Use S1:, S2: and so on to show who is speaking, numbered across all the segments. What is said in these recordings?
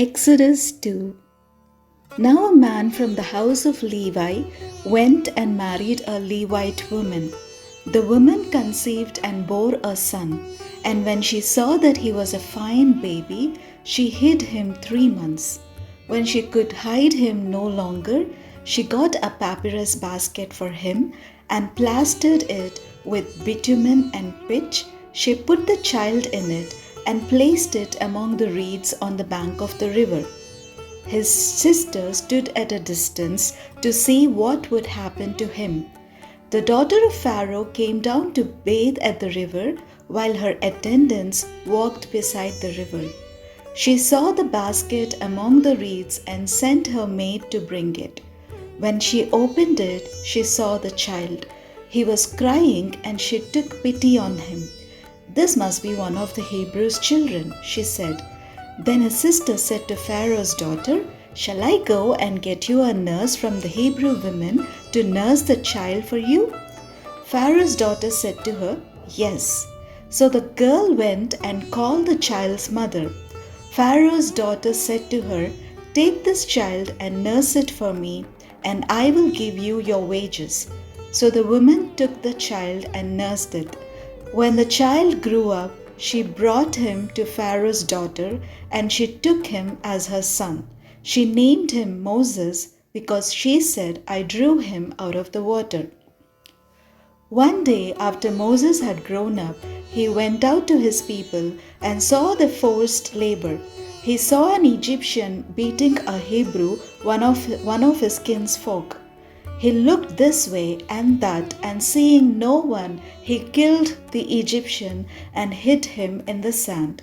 S1: Exodus 2. Now a man from the house of Levi went and married a Levite woman. The woman conceived and bore a son, and when she saw that he was a fine baby, she hid him 3 months. When she could hide him no longer, she got a papyrus basket for him and plastered it with bitumen and pitch. She put the child in it and placed it among the reeds on the bank of the river. His sister stood at a distance to see what would happen to him. The daughter of Pharaoh came down to bathe at the river while her attendants walked beside the river. She saw the basket among the reeds and sent her maid to bring it. When she opened it, she saw the child. He was crying and she took pity on him. "This must be one of the Hebrews' children," she said. Then his sister said to Pharaoh's daughter, "Shall I go and get you a nurse from the Hebrew women to nurse the child for you?" Pharaoh's daughter said to her, "Yes." So the girl went and called the child's mother. Pharaoh's daughter said to her, "Take this child and nurse it for me, and I will give you your wages." So the woman took the child and nursed it. When the child grew up, she brought him to Pharaoh's daughter, and she took him as her son. She named him Moses because she said, "I drew him out of the water." One day after Moses had grown up, he went out to his people and saw the forced labor. He saw an Egyptian beating a Hebrew, one of his kinsfolk. He looked this way and that, and seeing no one, he killed the Egyptian and hid him in the sand.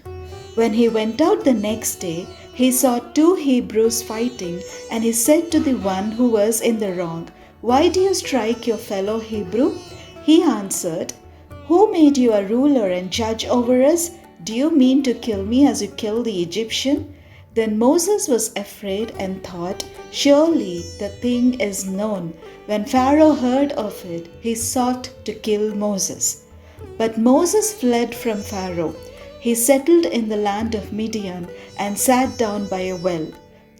S1: When he went out the next day, he saw 2 Hebrews fighting, and he said to the one who was in the wrong, "Why do you strike your fellow Hebrew?" He answered, "Who made you a ruler and judge over us? Do you mean to kill me as you killed the Egyptian?" Then Moses was afraid and thought, "Surely the thing is known." When Pharaoh heard of it, he sought to kill Moses. But Moses fled from Pharaoh. He settled in the land of Midian and sat down by a well.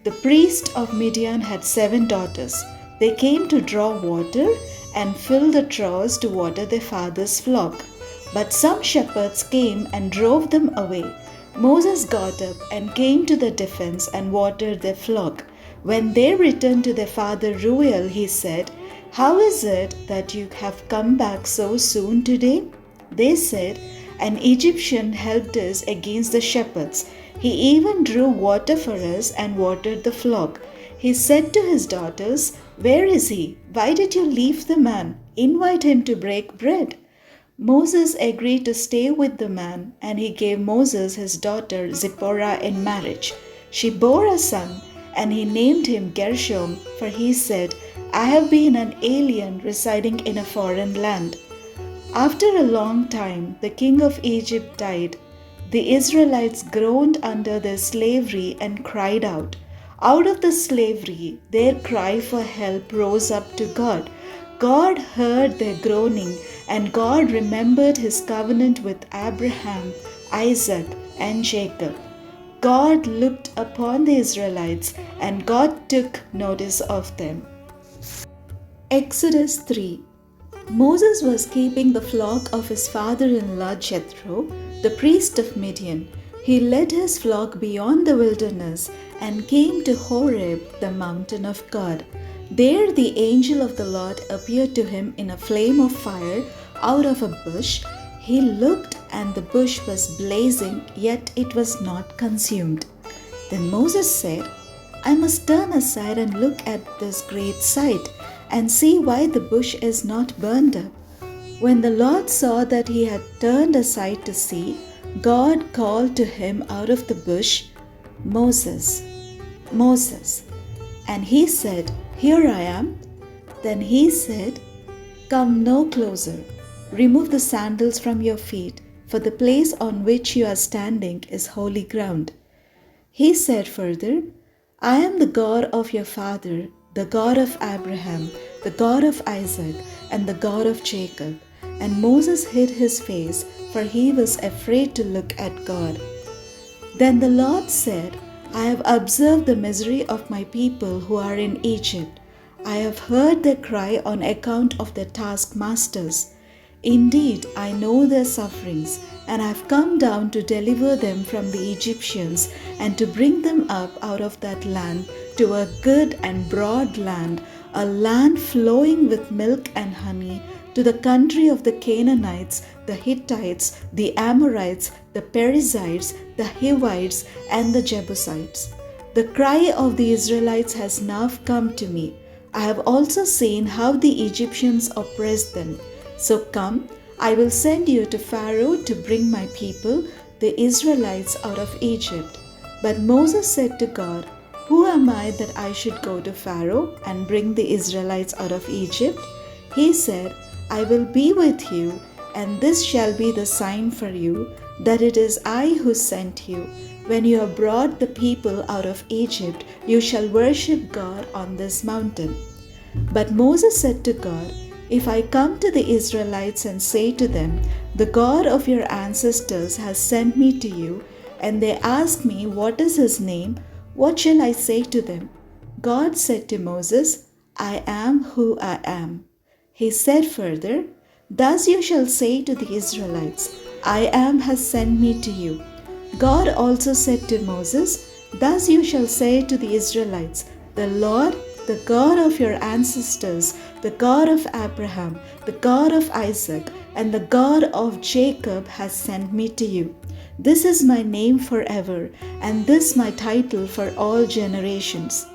S1: The priest of Midian had 7 daughters. They came to draw water and fill the troughs to water their father's flock. But some shepherds came and drove them away. Moses got up and came to the defense and watered their flock. When they returned to their father Reuel, he said, "How is it that you have come back so soon today?" They said, "An Egyptian helped us against the shepherds. He even drew water for us and watered the flock." He said to his daughters, "Where is he? Why did you leave the man? Invite him to break bread." Moses agreed to stay with the man, and he gave Moses his daughter Zipporah in marriage. She bore a son, and he named him Gershom, for he said, "I have been an alien residing in a foreign land." After a long time, the king of Egypt died. The Israelites groaned under their slavery and cried out. Out of the slavery, their cry for help rose up to God. God heard their groaning, and God remembered his covenant with Abraham, Isaac, and Jacob. God looked upon the Israelites, and God took notice of them. Exodus 3. Moses was keeping the flock of his father-in-law Jethro, the priest of Midian. He led his flock beyond the wilderness and came to Horeb, the mountain of God. There the angel of the Lord appeared to him in a flame of fire out of a bush. He looked, and the bush was blazing, yet it was not consumed. Then Moses said, "I must turn aside and look at this great sight, and see why the bush is not burned up." When the Lord saw that he had turned aside to see, God called to him out of the bush, "Moses, Moses." And he said, "Here I am." Then he said, "Come no closer. Remove the sandals from your feet, for the place on which you are standing is holy ground." He said further, "I am the God of your father, the God of Abraham, the God of Isaac, and the God of Jacob." And Moses hid his face, for he was afraid to look at God. Then the Lord said, I have observed the misery of my people who are in Egypt. I have heard their cry on account of their taskmasters. Indeed, I know their sufferings, and I have come down to deliver them from the Egyptians and to bring them up out of that land to a good and broad land, a land flowing with milk and honey, to the country of the Canaanites, the Hittites, the Amorites, the Perizzites, the Hivites, and the Jebusites. The cry of the Israelites has now come to me. I have also seen how the Egyptians oppressed them. So come, I will send you to Pharaoh to bring my people, the Israelites, out of Egypt. But Moses said to God, Who am I that I should go to Pharaoh and bring the Israelites out of Egypt? He said, I will be with you, and this shall be the sign for you, that it is I who sent you. When you have brought the people out of Egypt, you shall worship God on this mountain. But Moses said to God, If I come to the Israelites and say to them, The God of your ancestors has sent me to you, and they ask me, What is his name? What shall I say to them? God said to Moses, I am who I am. He said further, Thus you shall say to the Israelites, I am has sent me to you. God also said to Moses, Thus you shall say to the Israelites, The Lord, the God of your ancestors, the God of Abraham, the God of Isaac, and the God of Jacob has sent me to you. This is my name forever, and this my title for all generations.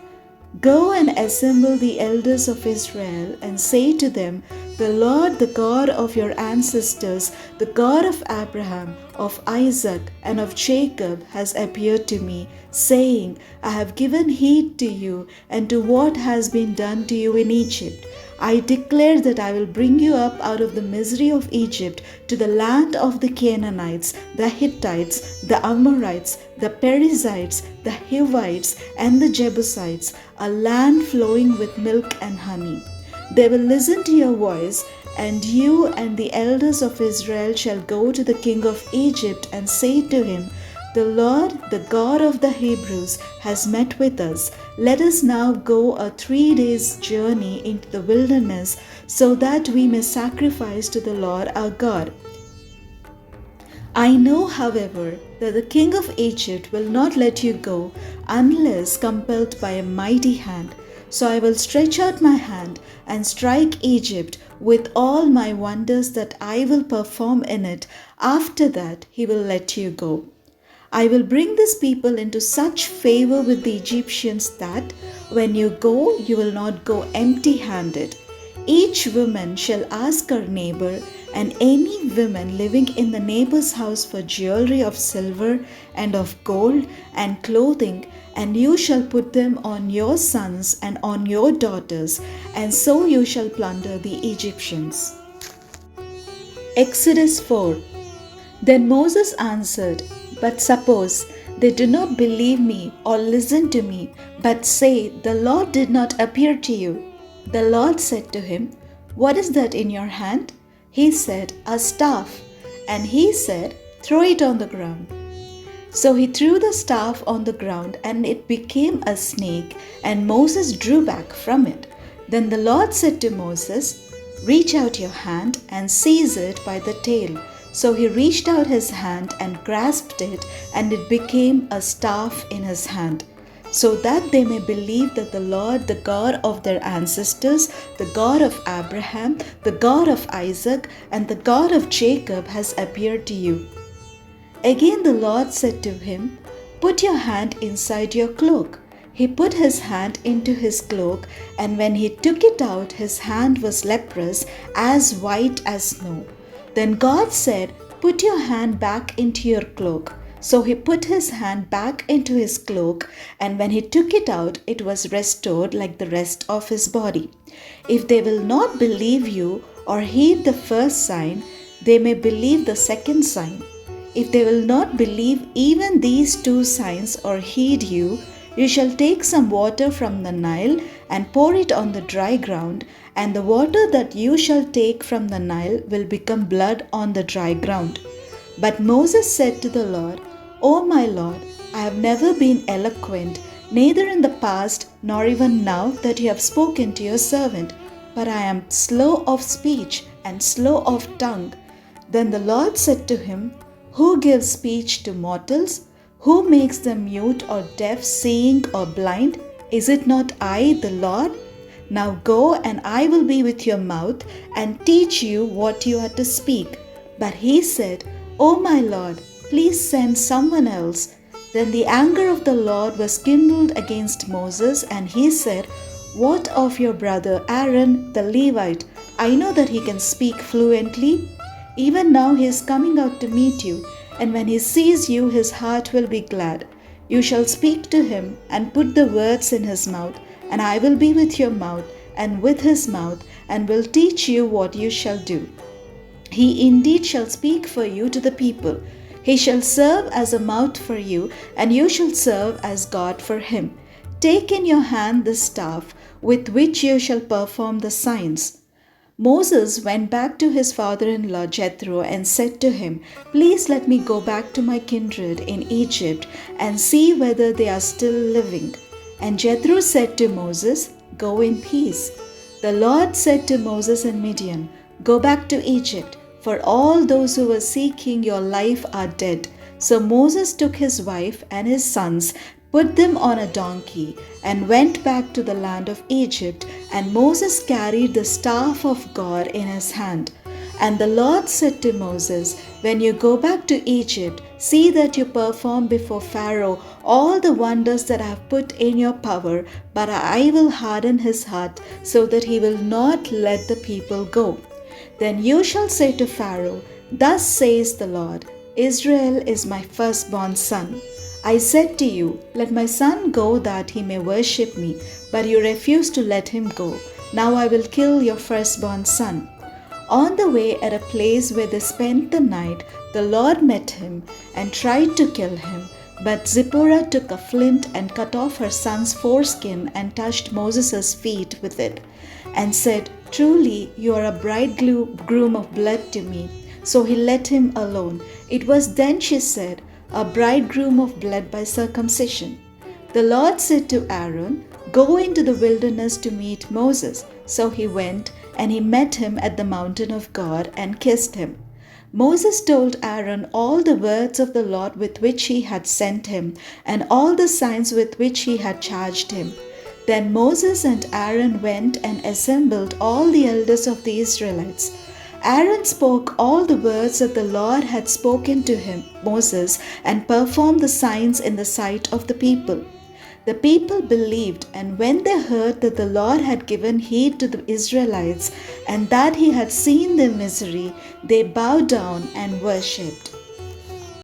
S1: Go and assemble the elders of Israel and say to them, The Lord, the God of your ancestors, the God of Abraham, of Isaac, and of Jacob has appeared to me, saying, I have given heed to you and to what has been done to you in Egypt. I declare that I will bring you up out of the misery of Egypt to the land of the Canaanites, the Hittites, the Amorites, the Perizzites, the Hivites, and the Jebusites, a land flowing with milk and honey. They will listen to your voice, and you and the elders of Israel shall go to the king of Egypt and say to him, The Lord, the God of the Hebrews, has met with us. Let us now go a 3 days' journey into the wilderness, so that we may sacrifice to the Lord our God. I know, however, that the king of Egypt will not let you go unless compelled by a mighty hand. So I will stretch out my hand and strike Egypt with all my wonders that I will perform in it. After that, he will let you go. I will bring this people into such favor with the Egyptians that when you go, you will not go empty handed. Each woman shall ask her neighbor, and any woman living in the neighbor's house, for jewelry of silver and of gold and clothing, and you shall put them on your sons and on your daughters, and so you shall plunder the Egyptians. Exodus 4. Then Moses answered, But suppose they do not believe me or listen to me, but say, The Lord did not appear to you. The Lord said to him, What is that in your hand? He said, A staff. And he said, Throw it on the ground. So he threw the staff on the ground, and it became a snake, and Moses drew back from it. Then the Lord said to Moses, Reach out your hand and seize it by the tail. So he reached out his hand and grasped it, and it became a staff in his hand, so that they may believe that the Lord, the God of their ancestors, the God of Abraham, the God of Isaac, and the God of Jacob has appeared to you. Again the Lord said to him, Put your hand inside your cloak. He put his hand into his cloak, and when he took it out, his hand was leprous, as white as snow. Then God said, Put your hand back into your cloak. So he put his hand back into his cloak, and when he took it out, it was restored like the rest of his body. If they will not believe you or heed the first sign, they may believe the second sign. If they will not believe even these 2 signs or heed you, you shall take some water from the Nile and pour it on the dry ground, and the water that you shall take from the Nile will become blood on the dry ground. But Moses said to the Lord, O my Lord, I have never been eloquent, neither in the past nor even now that you have spoken to your servant, but I am slow of speech and slow of tongue. Then the Lord said to him, Who gives speech to mortals? Who makes them mute or deaf, seeing or blind? Is it not I, the Lord? Now go, and I will be with your mouth and teach you what you are to speak. But he said, O my Lord, please send someone else. Then the anger of the Lord was kindled against Moses, and he said, What of your brother Aaron the Levite? I know that he can speak fluently. Even now he is coming out to meet you, and when he sees you, his heart will be glad. You shall speak to him and put the words in his mouth, and I will be with your mouth and with his mouth, and will teach you what you shall do. He indeed shall speak for you to the people. He shall serve as a mouth for you, and you shall serve as God for him. Take in your hand the staff with which you shall perform the signs. Moses went back to his father-in-law Jethro and said to him, Please let me go back to my kindred in Egypt and see whether they are still living. And Jethro said to Moses, Go in peace. The Lord said to Moses in Midian, Go back to Egypt, for all those who were seeking your life are dead. So Moses took his wife and his sons, put them on a donkey, and went back to the land of Egypt. And Moses carried the staff of God in his hand. And the Lord said to Moses, When you go back to Egypt, see that you perform before Pharaoh all the wonders that I have put in your power, but I will harden his heart so that he will not let the people go. Then you shall say to Pharaoh, Thus says the Lord, Israel is my firstborn son. I said to you, Let my son go that he may worship me, but you refused to let him go. Now I will kill your firstborn son. On the way at a place where they spent the night, the Lord met him and tried to kill him. But Zipporah took a flint and cut off her son's foreskin and touched Moses' feet with it, and said, Truly you are a bridegroom of blood to me. So he let him alone. It was then she said, A bridegroom of blood by circumcision. The Lord said to Aaron, Go into the wilderness to meet Moses. So he went, and he met him at the mountain of God and kissed him. Moses told Aaron all the words of the Lord with which he had sent him, and all the signs with which he had charged him. Then Moses and Aaron went and assembled all the elders of the Israelites. Aaron spoke all the words that the Lord had spoken to him, Moses, and performed the signs in the sight of the people. The people believed, and when they heard that the Lord had given heed to the Israelites and that he had seen their misery, they bowed down and worshipped.